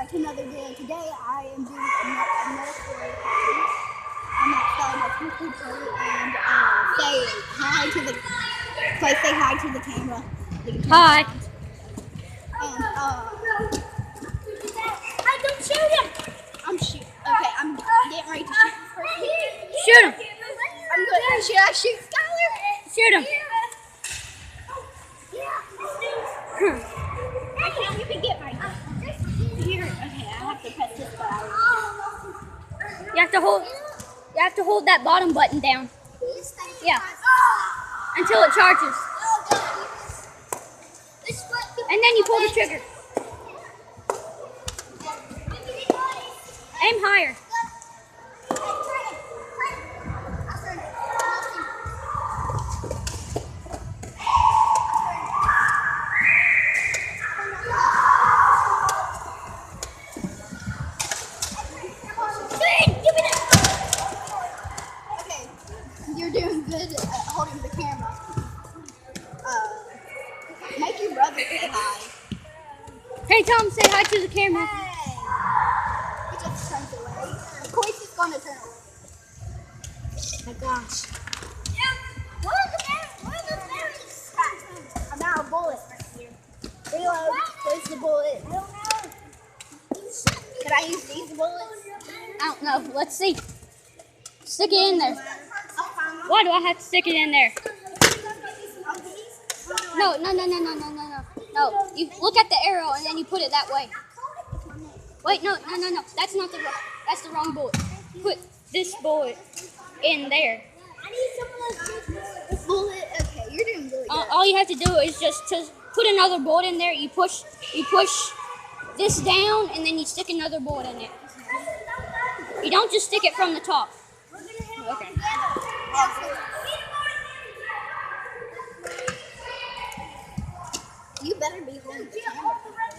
back to another video. Today I am doing a Nerf War party. I'm outside of Cooper and say hi to the camera. Hi. And I don't shoot him. I'm shooting. Okay, I'm getting ready to shoot this person. Shoot him. I'm going. Should I shoot Skylar? Shoot him. You can get my here. Okay, I have to press this button. You have to hold that bottom button down. Yeah. Until it charges. And then you pull the trigger. Aim higher. You're doing good at holding the camera. Make your brother say hi. Hey Tom, say hi to the camera. Hey! He just turned away. Of course he's going to turn away. Oh my gosh. Where are the berries? I'm out of bullets. Reload. Where's the bullet? I don't know. Can I use these bullets? I don't know. Let's see. Stick it in there. Why do I have to stick it in there? No. No, you look at the arrow and then you put it that way. Wait, no. That's not the that's the wrong bullet. Put this bullet in there. I need some of those bullet. Okay, you're doing really good. All you have to do is just to put another bullet in there. You push this down and then you stick another bullet in it. You don't just stick it from the top. Okay. You better be holding the camera.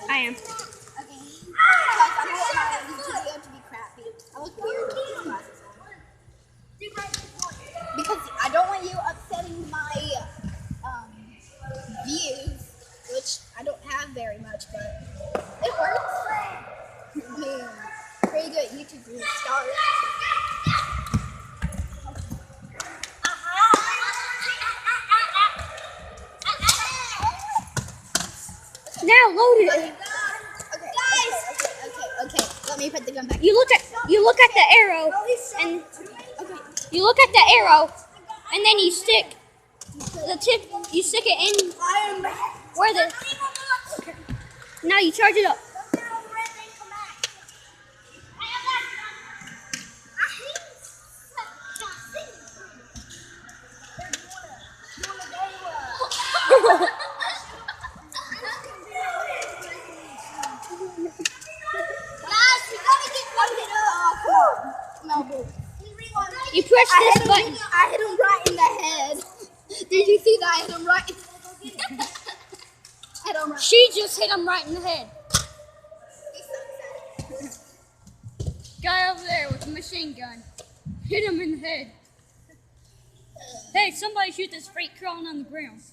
I am. Okay. Because I don't want my video to be crappy. I look weird with these glasses on. Because I don't want you upsetting my views, which I don't have very much, but it works. Man, pretty good YouTube group start. Now load it. Okay. Let me put the gun back. You look at the arrow and then you stick the tip. You stick it in where the. Okay. Now you charge it up. You push this button. I hit him right in the head. Did you see that? I hit him right in the head. She just hit him right in the head. Guy over there with a machine gun. Hit him in the head. Hey, somebody shoot this freak crawling on the ground.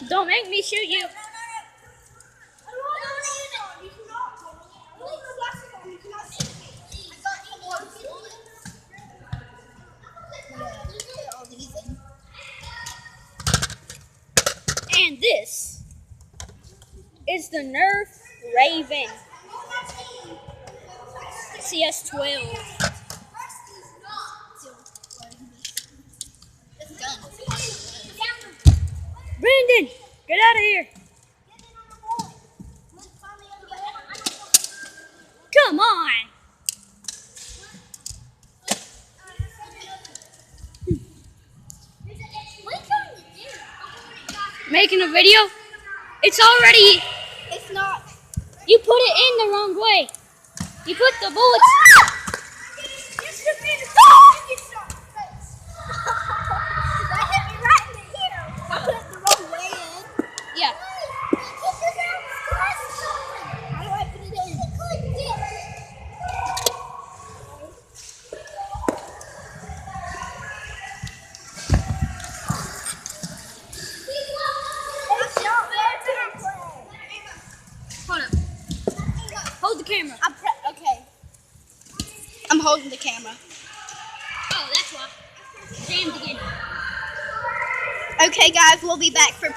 Don't make me shoot you. And this is the Nerf Raven CS12. Brandon, get out of here. Come on. Making a video? It's already. It's not. You put it in the wrong way. You put the bullets. That hit me right in the ear. I put it the wrong way in. Yeah. How do I put it in? hold the camera. Okay. I'm holding the camera. Oh, that's why. Jammed again. Okay, guys, we'll be back for part